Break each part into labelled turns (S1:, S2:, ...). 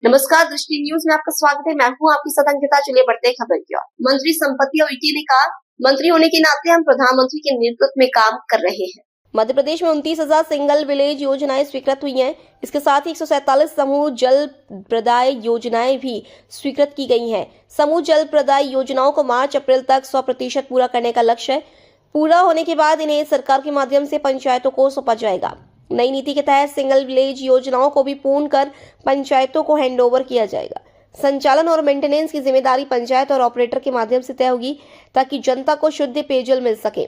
S1: नमस्कार, दृष्टि न्यूज में आपका स्वागत है। मैं हूं आपकी साथ अंकिता। चलिए बढ़ते हैं खबर की ओर। मंत्री संपत्ति उइके ने कहा, मंत्री होने के नाते हम प्रधानमंत्री के नेतृत्व में काम कर रहे हैं। मध्य प्रदेश में 29,000 सिंगल विलेज योजनाएं स्वीकृत हुई हैं। इसके साथ ही 147 समूह जल प्रदाय योजनाएं भी स्वीकृत की गई हैं। समूह जल प्रदाय योजनाओं को मार्च अप्रैल तक 100% पूरा करने का लक्ष्य है। पूरा होने के बाद इन्हें सरकार के माध्यम से पंचायतों को सौंपा जाएगा। नई नीति के तहत सिंगल विलेज योजनाओं को भी पूर्ण कर पंचायतों को हैंडओवर किया जाएगा। संचालन और मेंटेनेंस की जिम्मेदारी पंचायत और ऑपरेटर के माध्यम से तय होगी ताकि जनता को शुद्ध पेयजल मिल सके।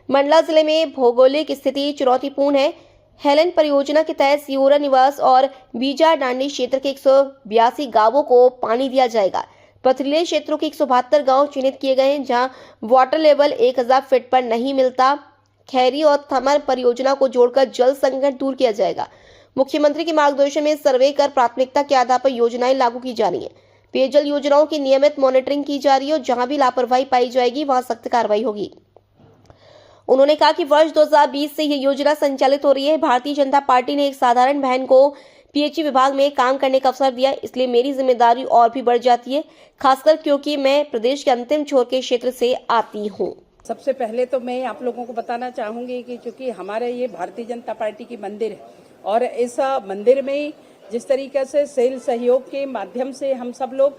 S1: मंडला जिले में भौगोलिक स्थिति चुनौतीपूर्ण है। हेलन परियोजना के तहत सियोरा निवास और बीजा डांडी क्षेत्र के 182 गांवों को पानी दिया जाएगा। पथरीले क्षेत्रों के 172 गांव चिन्हित किए गए हैं जहां वाटर लेवल 1000 फीट पर नहीं मिलता। खैरी और थमर परियोजना को जोड़कर जल संकट दूर किया जाएगा। मुख्यमंत्री के मार्गदर्शन में सर्वे कर प्राथमिकता के आधार पर योजनाएं लागू की जा रही हैं। पेयजल योजनाओं की नियमित मॉनिटरिंग की जा रही है और जहां भी लापरवाही पाई जाएगी वहां सख्त कार्रवाई होगी। उन्होंने कहा कि वर्ष 2020 से यह योजना संचालित हो रही है। भारतीय जनता पार्टी ने एक साधारण बहन को पीएचई विभाग में काम करने का अवसर दिया, इसलिए मेरी जिम्मेदारी और भी बढ़ जाती है, खासकर क्योंकि मैं प्रदेश के अंतिम छोर के क्षेत्र से आती हूँ।
S2: सबसे पहले तो मैं आप लोगों को बताना चाहूंगी कि चूंकि हमारे ये भारतीय जनता पार्टी की मंदिर है और इस मंदिर में जिस तरीके से सेल सहयोग के माध्यम से हम सब लोग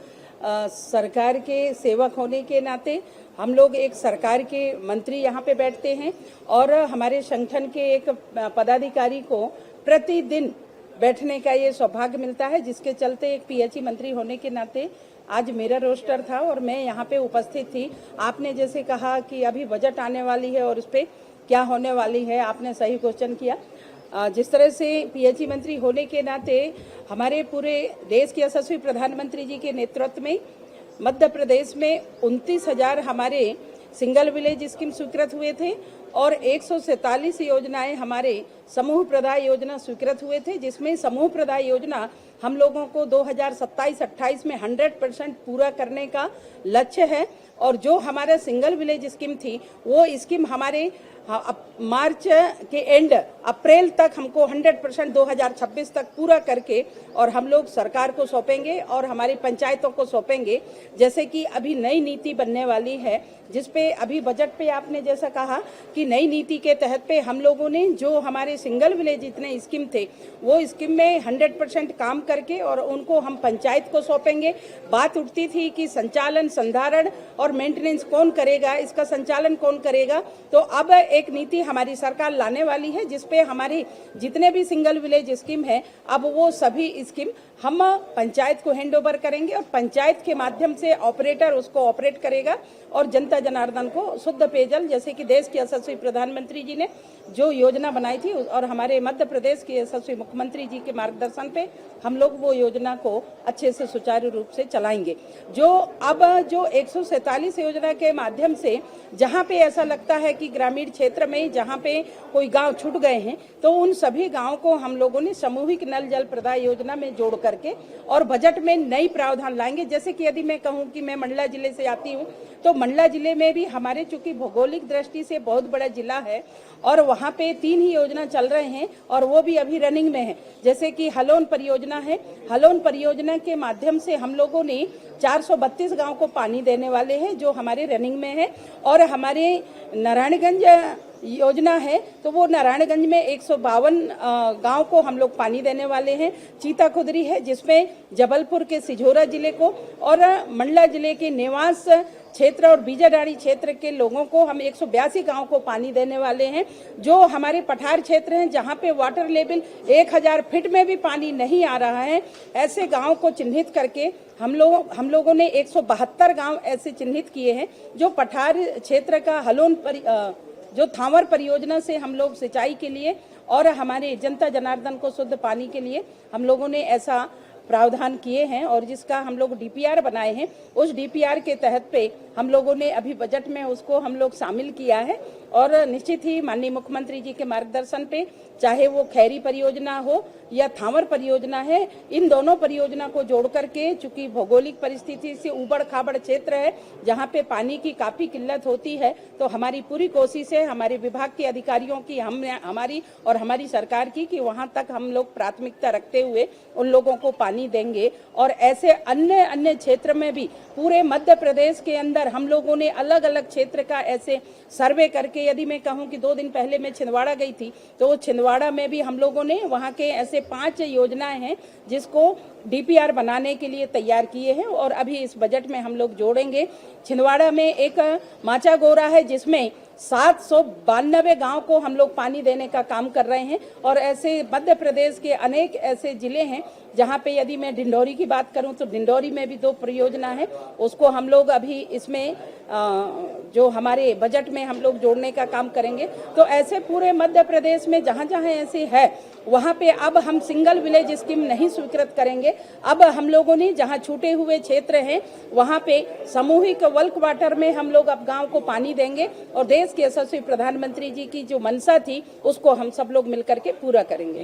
S2: सरकार के सेवक होने के नाते हम लोग एक सरकार के मंत्री यहाँ पे बैठते हैं और हमारे संगठन के एक पदाधिकारी को प्रतिदिन बैठने का ये सौभाग्य मिलता है, जिसके चलते एक पीएचई मंत्री होने के नाते आज मेरा रोस्टर था और मैं यहाँ पे उपस्थित थी। आपने जैसे कहा कि अभी बजट आने वाली है और उस पर क्या होने वाली है, आपने सही क्वेश्चन किया। जिस तरह से पीएचई मंत्री होने के नाते हमारे पूरे देश के यशस्वी प्रधानमंत्री जी के नेतृत्व में मध्य प्रदेश में 29,000 हमारे सिंगल विलेज स्कीम स्वीकृत हुए थे और 147 योजनाएं हमारे समूह प्रदाय योजना स्वीकृत हुए थे, जिसमें समूह प्रदाय योजना हम लोगों को 2027-28 में 100% पूरा करने का लक्ष्य है। और जो हमारा सिंगल विलेज स्कीम थी वो स्कीम हमारे मार्च के एंड अप्रैल तक हमको 100% 2026 तक पूरा करके और हम लोग सरकार को सौंपेंगे और हमारी पंचायतों को सौंपेंगे। जैसे कि अभी नई नीति बनने वाली है, जिसपे अभी बजट पे आपने जैसा कहा कि नई नीति के तहत पे हम लोगों ने जो हमारे सिंगल विलेज जितने स्कीम थे वो स्कीम में 100% काम करके और उनको हम पंचायत को सौंपेंगे। बात उठती थी कि संचालन, संधारण और मेंटेनेंस कौन करेगा, इसका संचालन कौन करेगा, तो अब एक नीति हमारी सरकार लाने वाली है जिसपे हमारी जितने भी सिंगल विलेज स्कीम है अब वो सभी स्कीम हम पंचायत को हैंड ओवर करेंगे और पंचायत के माध्यम से ऑपरेटर उसको ऑपरेट करेगा और जनता जनार्दन को शुद्ध पेयजल, जैसे कि देश के यशस्वी प्रधानमंत्री जी ने जो योजना बनाई थी और हमारे मध्य प्रदेश के यशस्वी मुख्यमंत्री जी के मार्गदर्शन पे हम लोग वो योजना को अच्छे से सुचारू रूप से चलाएंगे। जो 147 योजना के माध्यम से जहाँ पे ऐसा लगता है कि ग्रामीण क्षेत्र में जहाँ पे कोई गांव छूट गए हैं तो उन सभी गांवों को हम लोगों ने सामूहिक नल जल प्रदाय योजना में जोड़ करके और बजट में नई प्रावधान लाएंगे। जैसे कि यदि मैं कहूँ कि मैं मंडला जिले से आती हूँ तो मंडला जिले में भी हमारे चूंकि भौगोलिक दृष्टि से बहुत बड़ा जिला है और वहाँ पे 3 ही योजना चल रहे हैं और वो भी अभी रनिंग में है। जैसे कि हलोन परियोजना है, हलोन परियोजना के माध्यम से हम लोगों ने 432 गांव को पानी देने वाले हैं जो हमारे रनिंग में है। और हमारे नारायणगंज योजना है तो वो नारायणगंज में 152 गांव को हम लोग पानी देने वाले हैं। चीता खुदरी है जिसमें जबलपुर के सिझोरा जिले को और मंडला जिले के नेवास क्षेत्र और बीजाडाड़ी क्षेत्र के लोगों को हम 182 गांव को पानी देने वाले हैं। जो हमारे पठार क्षेत्र हैं जहां पे वाटर लेवल 1000 फीट में भी पानी नहीं आ रहा है, ऐसे गांव को चिन्हित करके हम लोगों ने 172 गांव ऐसे चिन्हित किए हैं जो पठार क्षेत्र का हलोन जो थावर परियोजना से हम लोग सिंचाई के लिए और हमारे जनता जनार्दन को शुद्ध पानी के लिए हम लोगों ने ऐसा प्रावधान किए हैं और जिसका हम लोग डीपीआर बनाए हैं। उस डीपीआर के तहत पे हम लोगों ने अभी बजट में उसको हम लोग शामिल किया है और निश्चित ही माननीय मुख्यमंत्री जी के मार्गदर्शन पे चाहे वो खैरी परियोजना हो या थावर परियोजना है, इन दोनों परियोजना को जोड़ करके, चूंकि भौगोलिक परिस्थिति से उबड़ खाबड़ क्षेत्र है जहां पे पानी की काफी किल्लत होती है, तो हमारी पूरी कोशिश है हमारे विभाग के अधिकारियों की, हमारी और हमारी सरकार की, कि वहां तक हम लोग प्राथमिकता रखते हुए उन लोगों को पानी पानी देंगे। और ऐसे अन्य अन्य क्षेत्र में भी पूरे मध्य प्रदेश के अंदर हम लोगों ने अलग अलग क्षेत्र का ऐसे सर्वे करके, यदि मैं कहूँ कि 2 दिन पहले मैं छिंदवाड़ा गई थी, तो छिंदवाड़ा में भी हम लोगों ने वहाँ के ऐसे 5 योजनाएं हैं जिसको DPR बनाने के लिए तैयार किए हैं और अभी इस बजट में हम लोग जोड़ेंगे। छिंदवाड़ा में एक माचा गोरा है जिसमें 792 गांव को हम लोग पानी देने का काम कर रहे हैं। और ऐसे मध्य प्रदेश के अनेक ऐसे जिले हैं जहां पे, यदि मैं डिंडौरी की बात करूं तो डिंडौरी में भी 2 परियोजना है, उसको हम लोग अभी इसमें जो हमारे बजट में हम लोग जोड़ने का काम करेंगे। तो ऐसे पूरे मध्य प्रदेश में जहां जहां ऐसे है वहां पे अब हम सिंगल विलेज स्कीम नहीं स्वीकृत करेंगे। अब हम लोगों ने जहां छूटे हुए क्षेत्र हैं वहां पे सामूहिक बल्क वाटर में हम लोग अब गांव को पानी देंगे और देश के यशस्वी प्रधानमंत्री जी की जो मंशा थी उसको हम सब लोग मिलकर के पूरा करेंगे।